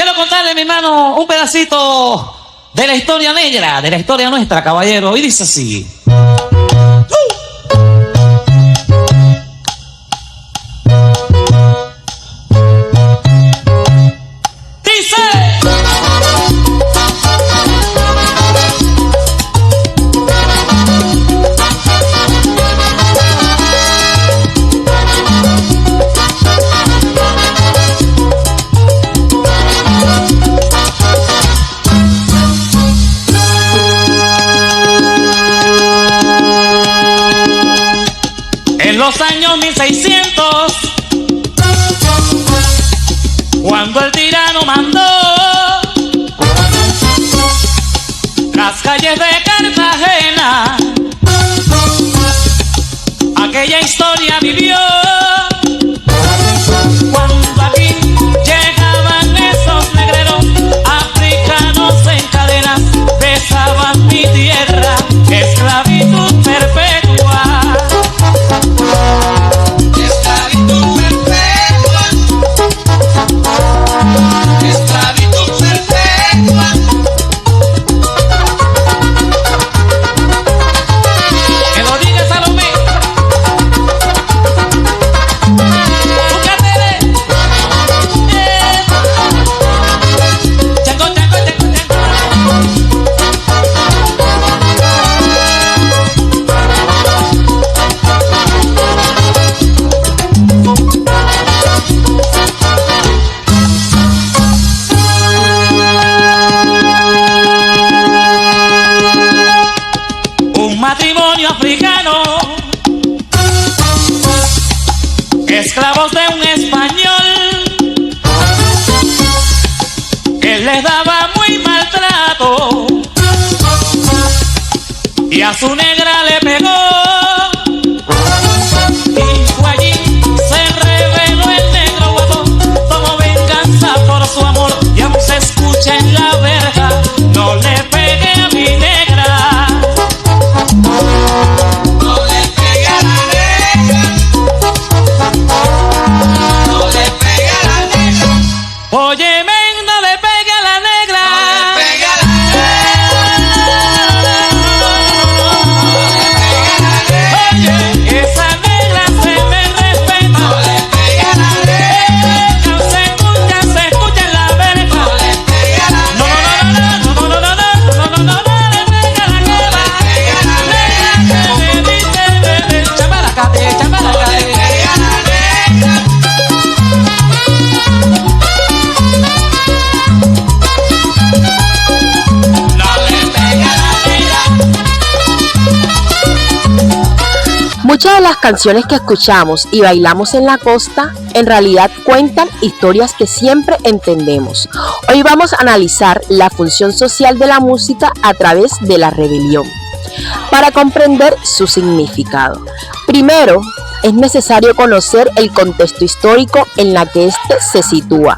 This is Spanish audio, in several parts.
quiero contarle, mi hermano, un pedacito de la historia negra, de la historia nuestra, caballero. Y dice así. En los años 1600, cuando el tirano mandó las calles de Cartagena, aquella historia vivió. Cuando aquí llegaban esos negreros africanos en cadenas, besaban mi tierra, esclavitud perpetua. Esclavitud perpetua. Esclavitud perpetua. Que lo diga Salomé. Chango, chango, chango, chango. Un matrimonio africano, esclavos de un español, que les daba muy maltrato y a su negra le pegó. Y fue allí, se reveló el negro guapo, como venganza por su amor, y aún se escucha en la verja: no le pegue a mi negra. No le pegue a la negra. No le pegue a la negra. Óyeme, no le pegue a la negra. No le pegue a la negra. Oye, esa negra se me respeta. No le pegue a la negra. Se escucha en la verja. No le pegue a la negra. No le pegue a la negra. Muchas de las canciones que escuchamos y bailamos en la costa en realidad cuentan historias que siempre entendemos. Hoy vamos a analizar la función social de la música a través de la rebelión, para comprender su significado. Primero, es necesario conocer el contexto histórico en la que éste se sitúa.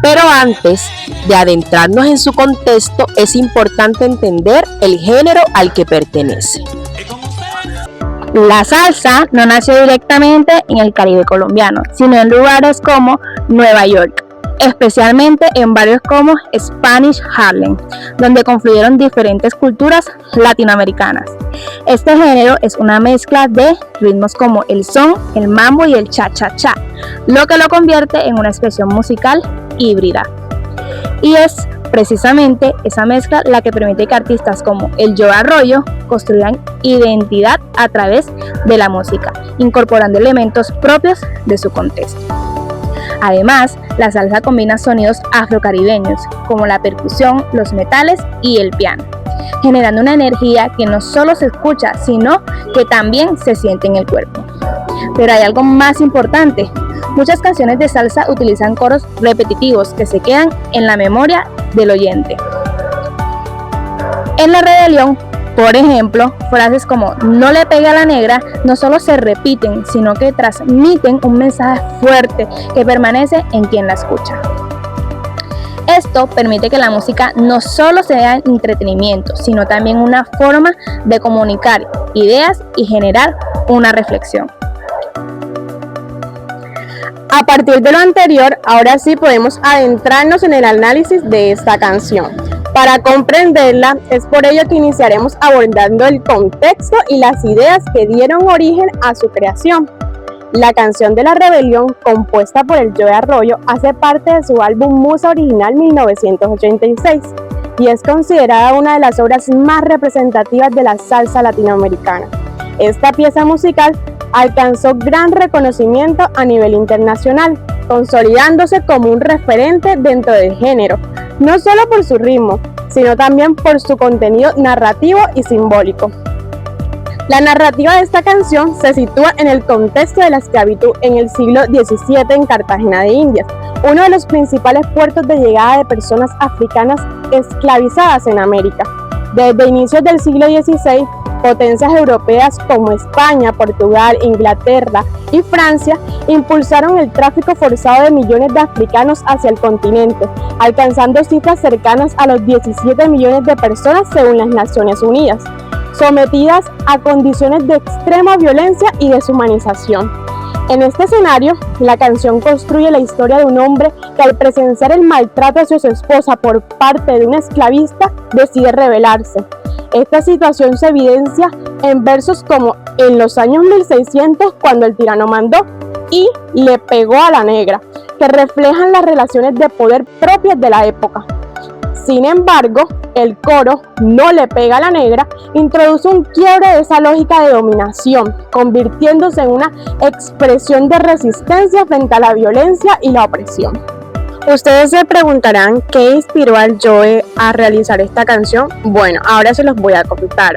Pero antes de adentrarnos en su contexto, es importante entender el género al que pertenece. La salsa no nació directamente en el Caribe colombiano, sino en lugares como Nueva York, especialmente en barrios como Spanish Harlem, donde confluyeron diferentes culturas latinoamericanas. Este género es una mezcla de ritmos como el son, el mambo y el cha-cha-cha, lo que lo convierte en una expresión musical híbrida. Y es precisamente esa mezcla la que permite que artistas como el Joe Arroyo construyan identidad a través de la música, incorporando elementos propios de su contexto. Además, la salsa combina sonidos afrocaribeños, como la percusión, los metales y el piano, generando una energía que no solo se escucha, sino que también se siente en el cuerpo. Pero hay algo más importante. Muchas canciones de salsa utilizan coros repetitivos que se quedan en la memoria del oyente. En la rebelión, por ejemplo, frases como "no le pegue a la negra" no solo se repiten, sino que transmiten un mensaje fuerte que permanece en quien la escucha. Esto permite que la música no solo sea entretenimiento, sino también una forma de comunicar ideas y generar una reflexión. A partir de lo anterior, ahora sí podemos adentrarnos en el análisis de esta canción. Para comprenderla, es por ello que iniciaremos abordando el contexto y las ideas que dieron origen a su creación. La canción de la rebelión, compuesta por el Joe Arroyo, hace parte de su álbum Musa Original 1986 y es considerada una de las obras más representativas de la salsa latinoamericana. Esta pieza musical alcanzó gran reconocimiento a nivel internacional, consolidándose como un referente dentro del género, no solo por su ritmo, sino también por su contenido narrativo y simbólico. La narrativa de esta canción se sitúa en el contexto de la esclavitud en el siglo XVII en Cartagena de Indias, uno de los principales puertos de llegada de personas africanas esclavizadas en América. Desde inicios del siglo XVI, potencias europeas como España, Portugal, Inglaterra y Francia impulsaron el tráfico forzado de millones de africanos hacia el continente, alcanzando cifras cercanas a los 17 millones de personas según las Naciones Unidas, sometidas a condiciones de extrema violencia y deshumanización. En este escenario, la canción construye la historia de un hombre que al presenciar el maltrato hacia su esposa por parte de un esclavista decide rebelarse. Esta situación se evidencia en versos como en los años 1600 cuando el tirano mandó y le pegó a la negra, que reflejan las relaciones de poder propias de la época. Sin embargo, el coro no le pega a la negra introduce un quiebre de esa lógica de dominación, convirtiéndose en una expresión de resistencia frente a la violencia y la opresión. Ustedes se preguntarán qué inspiró al Joe a realizar esta canción. Bueno, ahora se los voy a contar.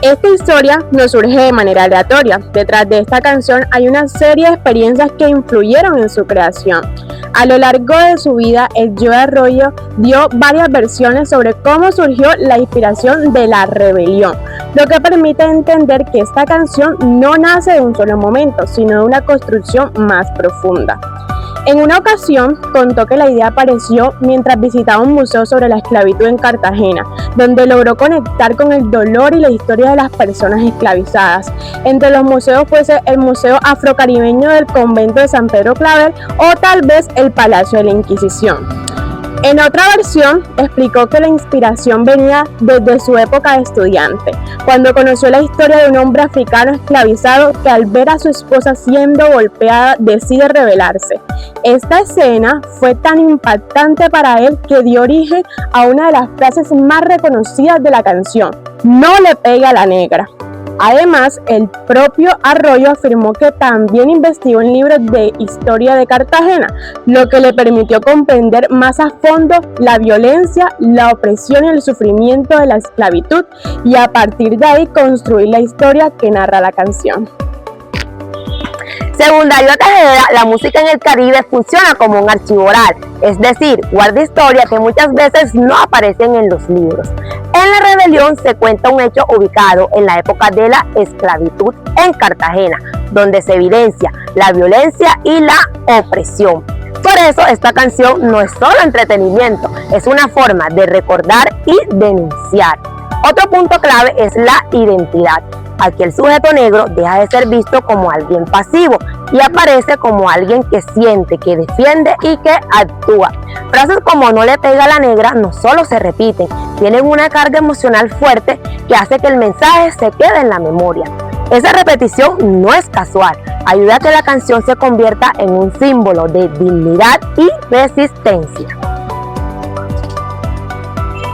Esta historia no surge de manera aleatoria. Detrás de esta canción hay una serie de experiencias que influyeron en su creación. A lo largo de su vida, el Joe Arroyo dio varias versiones sobre cómo surgió la inspiración de la rebelión, lo que permite entender que esta canción no nace de un solo momento, sino de una construcción más profunda. En una ocasión contó que la idea apareció mientras visitaba un museo sobre la esclavitud en Cartagena, donde logró conectar con el dolor y la historia de las personas esclavizadas. Entre los museos fuese el Museo Afrocaribeño del Convento de San Pedro Claver o tal vez el Palacio de la Inquisición. En otra versión, explicó que la inspiración venía desde su época de estudiante, cuando conoció la historia de un hombre africano esclavizado que al ver a su esposa siendo golpeada decide rebelarse. Esta escena fue tan impactante para él que dio origen a una de las frases más reconocidas de la canción: "No le pegue a la negra". Además, el propio Arroyo afirmó que también investigó en libros de historia de Cartagena, lo que le permitió comprender más a fondo la violencia, la opresión y el sufrimiento de la esclavitud, y a partir de ahí construir la historia que narra la canción. Según Darío Tejeda, la música en el Caribe funciona como un archivo oral, es decir, guarda historias que muchas veces no aparecen en los libros. En La Rebelión se cuenta un hecho ubicado en la época de la esclavitud en Cartagena, donde se evidencia la violencia y la opresión. Por eso esta canción no es solo entretenimiento, es una forma de recordar y denunciar. Otro punto clave es la identidad. Aquí el sujeto negro deja de ser visto como alguien pasivo y aparece como alguien que siente, que defiende y que actúa. Frases como "no le pega a la negra" no solo se repiten, tienen una carga emocional fuerte que hace que el mensaje se quede en la memoria. Esa repetición no es casual, ayuda a que la canción se convierta en un símbolo de dignidad y resistencia.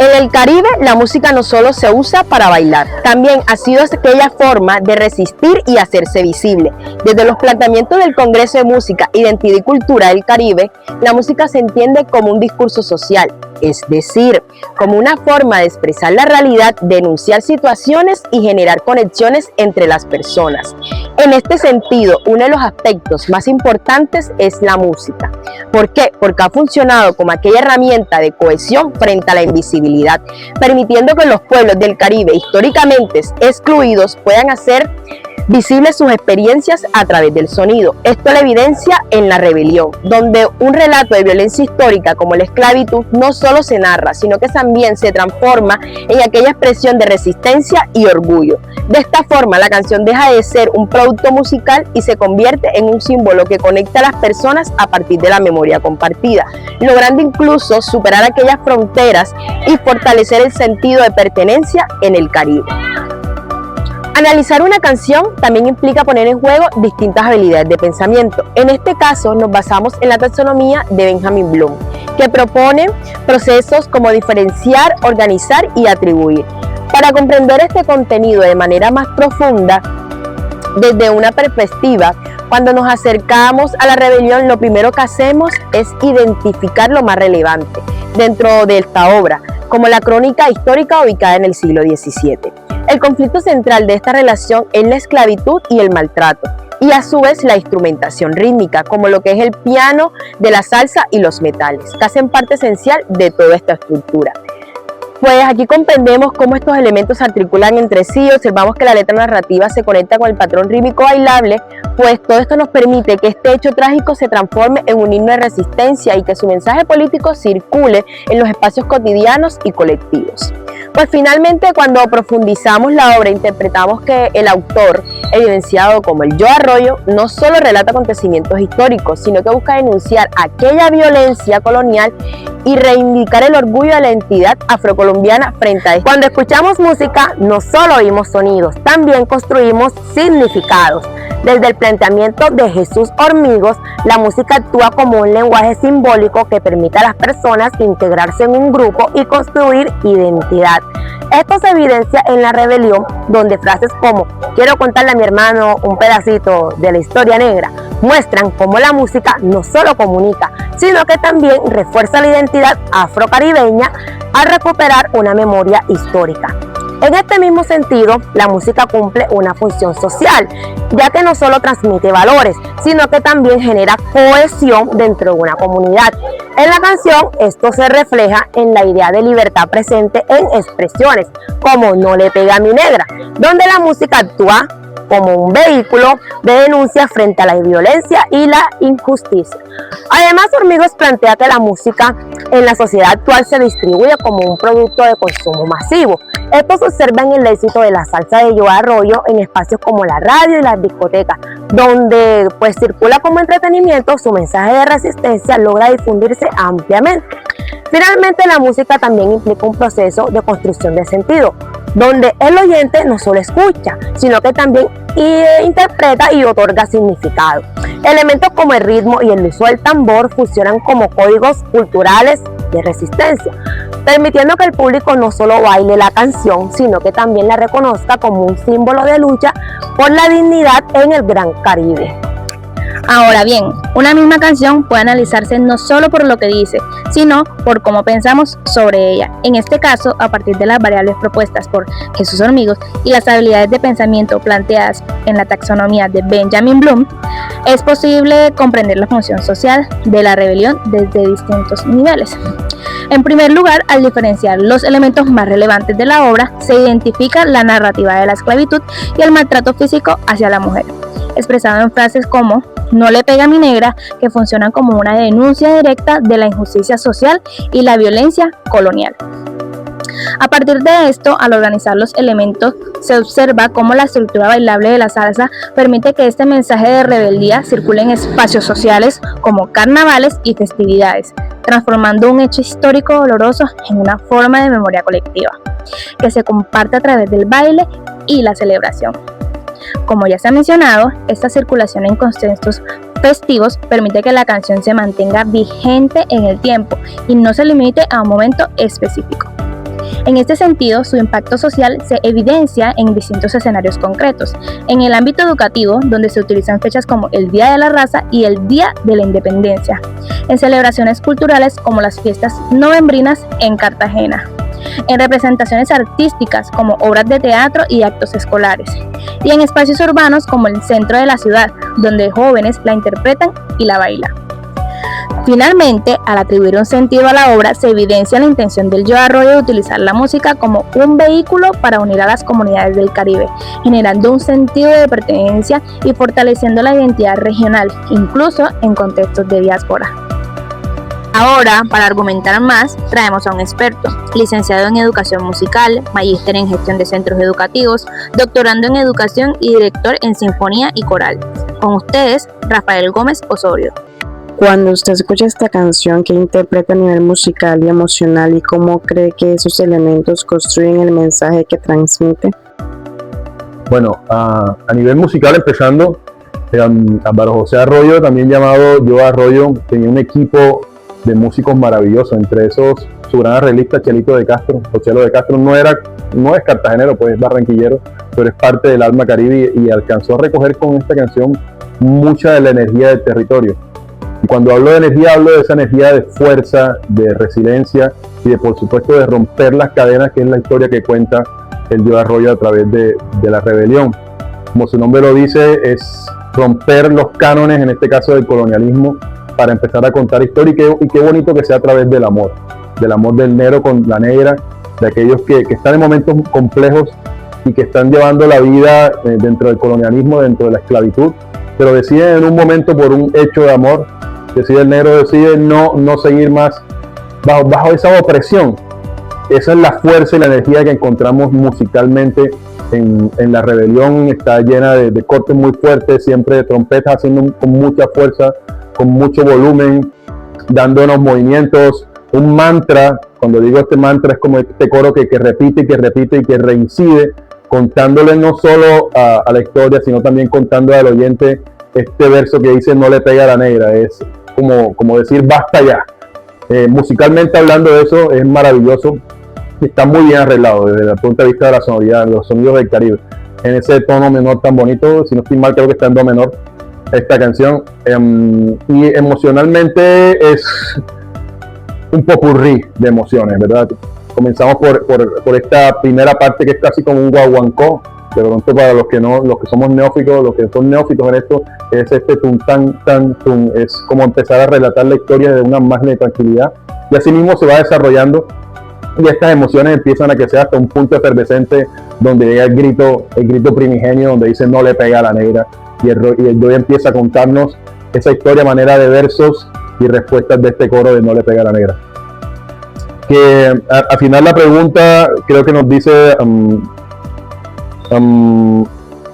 En el Caribe, la música no solo se usa para bailar, también ha sido aquella forma de resistir y hacerse visible. Desde los planteamientos del Congreso de Música, Identidad y Cultura del Caribe, la música se entiende como un discurso social, es decir, como una forma de expresar la realidad, denunciar situaciones y generar conexiones entre las personas. En este sentido, uno de los aspectos más importantes es la música. ¿Por qué? Porque ha funcionado como aquella herramienta de cohesión frente a la invisibilidad, permitiendo que los pueblos del Caribe históricamente excluidos puedan hacer visibles sus experiencias a través del sonido. Esto la evidencia en La Rebelión, donde un relato de violencia histórica como la esclavitud no solo se narra, sino que también se transforma en aquella expresión de resistencia y orgullo. De esta forma, la canción deja de ser un producto musical y se convierte en un símbolo que conecta a las personas a partir de la memoria compartida, logrando incluso superar aquellas fronteras y fortalecer el sentido de pertenencia en el Caribe. Analizar una canción también implica poner en juego distintas habilidades de pensamiento. En este caso nos basamos en la taxonomía de Benjamin Bloom, que propone procesos como diferenciar, organizar y atribuir. Para comprender este contenido de manera más profunda, desde una perspectiva, cuando nos acercamos a La Rebelión, lo primero que hacemos es identificar lo más relevante dentro de esta obra, como la crónica histórica ubicada en el siglo XVII. El conflicto central de esta relación es la esclavitud y el maltrato, y a su vez la instrumentación rítmica, como lo que es el piano, de la salsa y los metales, que hacen parte esencial de toda esta estructura. Pues aquí comprendemos cómo estos elementos se articulan entre sí, observamos que la letra narrativa se conecta con el patrón rítmico bailable, pues todo esto nos permite que este hecho trágico se transforme en un himno de resistencia y que su mensaje político circule en los espacios cotidianos y colectivos. Pues finalmente, cuando profundizamos la obra, interpretamos que el autor, evidenciado como el Joe Arroyo, no solo relata acontecimientos históricos, sino que busca denunciar aquella violencia colonial y reivindicar el orgullo de la entidad afrocolombiana frente a esto. Cuando escuchamos música, no solo oímos sonidos, también construimos significados. Desde el planteamiento de Jesús Hormigos, la música actúa como un lenguaje simbólico que permite a las personas integrarse en un grupo y construir identidad. Esto se evidencia en La Rebelión, donde frases como "quiero contarle a mi hermano un pedacito de la historia negra" muestran cómo la música no solo comunica, sino que también refuerza la identidad afrocaribeña al recuperar una memoria histórica. En este mismo sentido, la música cumple una función social, ya que no solo transmite valores, sino que también genera cohesión dentro de una comunidad. En la canción, esto se refleja en la idea de libertad presente en expresiones como "no le pega a mi negra", donde la música actúa como un vehículo de denuncia frente a la violencia y la injusticia. Además, Hormigos plantea que la música en la sociedad actual se distribuye como un producto de consumo masivo. Esto se observa en el éxito de la salsa de Joe Arroyo en espacios como la radio y las discotecas, donde pues circula como entretenimiento, su mensaje de resistencia logra difundirse ampliamente. Finalmente, la música también implica un proceso de construcción de sentido, donde el oyente no solo escucha, sino que también interpreta y otorga significado. Elementos como el ritmo y el uso del tambor funcionan como códigos culturales de resistencia, permitiendo que el público no solo baile la canción, sino que también la reconozca como un símbolo de lucha por la dignidad en el Gran Caribe. Ahora bien, una misma canción puede analizarse no solo por lo que dice, sino por cómo pensamos sobre ella. En este caso, a partir de las variables propuestas por Jesús Hormigos y las habilidades de pensamiento planteadas en la taxonomía de Benjamin Bloom, es posible comprender la función social de La Rebelión desde distintos niveles. En primer lugar, al diferenciar los elementos más relevantes de la obra, se identifica la narrativa de la esclavitud y el maltrato físico hacia la mujer, expresado en frases como "no le pega a mi negra", que funcionan como una denuncia directa de la injusticia social y la violencia colonial. A partir de esto, al organizar los elementos, se observa cómo la estructura bailable de la salsa permite que este mensaje de rebeldía circule en espacios sociales como carnavales y festividades, transformando un hecho histórico doloroso en una forma de memoria colectiva, que se comparte a través del baile y la celebración. Como ya se ha mencionado, esta circulación en contextos festivos permite que la canción se mantenga vigente en el tiempo y no se limite a un momento específico. En este sentido, su impacto social se evidencia en distintos escenarios concretos. En el ámbito educativo, donde se utilizan fechas como el Día de la Raza y el Día de la Independencia. En celebraciones culturales como las fiestas novembrinas en Cartagena. En representaciones artísticas como obras de teatro y actos escolares. Y en espacios urbanos como el centro de la ciudad, donde jóvenes la interpretan y la bailan. Finalmente, al atribuir un sentido a la obra, se evidencia la intención del Joe Arroyo de utilizar la música como un vehículo para unir a las comunidades del Caribe, generando un sentido de pertenencia y fortaleciendo la identidad regional, incluso en contextos de diáspora. Ahora, para argumentar más, traemos a un experto, licenciado en Educación Musical, magíster en Gestión de Centros Educativos, doctorando en Educación y director en Sinfonía y Coral. Con ustedes, Rafael Gómez Osorio. Cuando usted escucha esta canción, ¿qué interpreta a nivel musical y emocional y cómo cree que esos elementos construyen el mensaje que transmite? Bueno, a nivel musical, empezando, Álvaro José Arroyo, también llamado Joe Arroyo, tenía un equipo de músicos maravillosos, entre esos su gran arreglista Chelito de Castro. Chelo de Castro no es cartagenero, pues es barranquillero, pero es parte del alma caribe y alcanzó a recoger con esta canción mucha de la energía del territorio. Y cuando hablo de energía, hablo de esa energía de fuerza, de resiliencia y de, por supuesto, de romper las cadenas, que es la historia que cuenta el Joe Arroyo a través de la rebelión. Como su nombre lo dice, es romper los cánones, en este caso del colonialismo, para empezar a contar historia, y qué bonito que sea a través del amor del negro con la negra, de aquellos que están en momentos complejos y que están llevando la vida dentro del colonialismo, dentro de la esclavitud, pero deciden en un momento, por un hecho de amor, el negro decide no seguir más bajo esa opresión. Esa es la fuerza y la energía que encontramos musicalmente en la rebelión. Está llena de cortes muy fuertes, siempre de trompetas haciendo con mucha fuerza, con mucho volumen, dándonos movimientos, un mantra. Cuando digo este mantra, es como este coro que repite y que repite y que reincide, contándole no solo a la historia, sino también contando al oyente este verso que dice: no le pega a la negra. Es como decir basta ya. Musicalmente hablando, de eso es maravilloso. Está muy bien arreglado desde el punto de vista de la sonoridad, los sonidos del Caribe, en ese tono menor tan bonito. Si no estoy mal, creo que está en do menor esta canción, y emocionalmente es un popurrí de emociones, ¿verdad? Comenzamos por esta primera parte, que es casi como un guaguancó. De pronto, para los que somos neófitos, los que son neófitos en esto, es este tum tan tan tum, es como empezar a relatar la historia de una máquina de tranquilidad, y así mismo se va desarrollando, y estas emociones empiezan a crecer hasta un punto efervescente, donde llega el grito primigenio, donde dice: no le pega a la negra, y el Joe empieza a contarnos esa historia a manera de versos y respuestas de este coro de no le pega a la negra. Que al final la pregunta creo que nos dice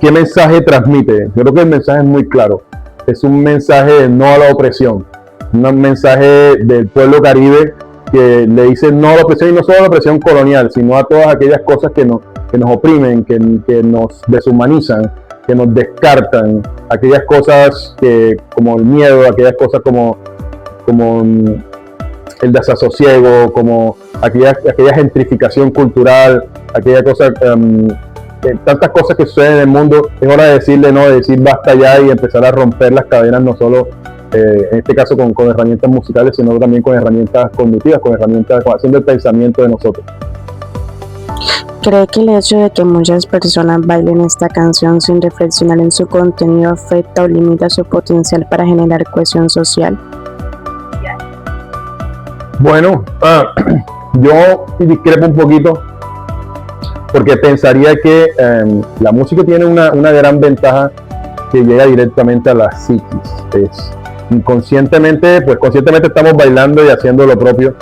¿qué mensaje transmite? Yo creo que el mensaje es muy claro. Es un mensaje de no a la opresión, un mensaje del pueblo caribe que le dice no a la opresión, y no solo a la opresión colonial, sino a todas aquellas cosas que nos oprimen, que nos deshumanizan, que nos descartan, aquellas cosas como el miedo, aquellas cosas como el desasosiego, como aquella gentrificación cultural, aquella cosa, tantas cosas que suceden en el mundo. Es hora de decirle no, de decir basta ya y empezar a romper las cadenas, no solo en este caso con herramientas musicales, sino también con herramientas cognitivas, haciendo el pensamiento de nosotros. ¿Cree que el hecho de que muchas personas bailen esta canción sin reflexionar en su contenido afecta o limita su potencial para generar cohesión social? Bueno, yo discrepo un poquito, porque pensaría que la música tiene una gran ventaja, que llega directamente a la psiquis. Inconscientemente, pues conscientemente estamos bailando y haciendo lo propio,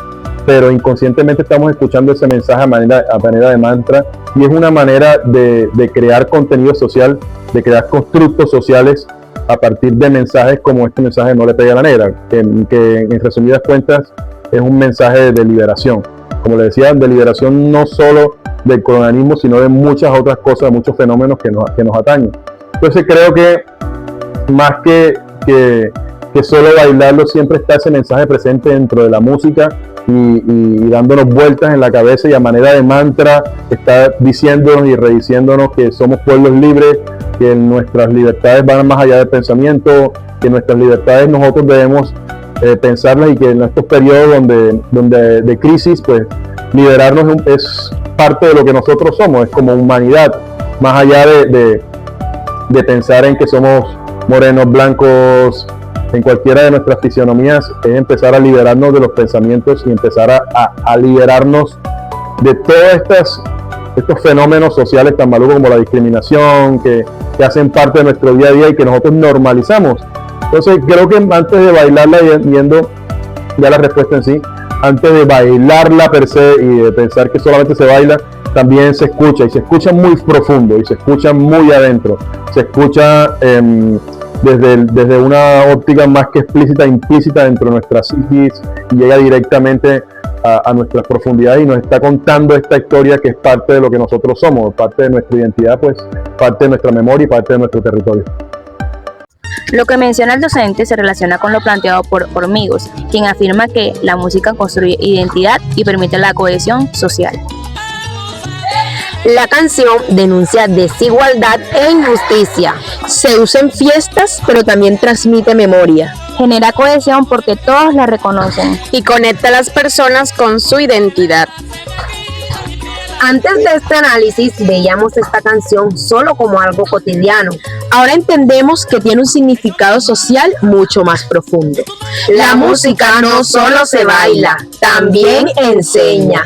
pero inconscientemente estamos escuchando ese mensaje a manera de mantra, y es una manera de crear contenido social, de crear constructos sociales a partir de mensajes como este mensaje no le pega a la negra, que en resumidas cuentas es un mensaje de liberación. Como le decía, de liberación no solo del colonialismo, sino de muchas otras cosas, de muchos fenómenos que nos atañen. Entonces creo que más que solo bailarlo, siempre está ese mensaje presente dentro de la música, y dándonos vueltas en la cabeza, y a manera de mantra está diciéndonos y rediciéndonos que somos pueblos libres, que nuestras libertades van más allá del pensamiento, que nuestras libertades nosotros debemos pensarlas, y que en estos periodos de crisis, pues liberarnos es parte de lo que nosotros somos, es como humanidad, más allá de pensar en que somos morenos, blancos, en cualquiera de nuestras fisionomías, es empezar a liberarnos de los pensamientos y empezar a liberarnos de todos estos fenómenos sociales tan malucos como la discriminación, que hacen parte de nuestro día a día y que nosotros normalizamos. Entonces creo que antes de bailarla, viendo ya la respuesta en sí, antes de bailarla per se y de pensar que solamente se baila, también se escucha, y se escucha muy profundo, y se escucha muy adentro, se escucha desde una óptica más que explícita, implícita dentro de nuestra psiquis, y llega directamente a nuestras profundidades y nos está contando esta historia que es parte de lo que nosotros somos, parte de nuestra identidad, pues parte de nuestra memoria y parte de nuestro territorio. Lo que menciona el docente se relaciona con lo planteado por Hormigos, quien afirma que la música construye identidad y permite la cohesión social. La canción denuncia desigualdad e injusticia. Se usa en fiestas, pero también transmite memoria. Genera cohesión porque todos la reconocen. Y conecta a las personas con su identidad. Antes de este análisis veíamos esta canción solo como algo cotidiano. Ahora entendemos que tiene un significado social mucho más profundo. La música no solo se baila, también enseña.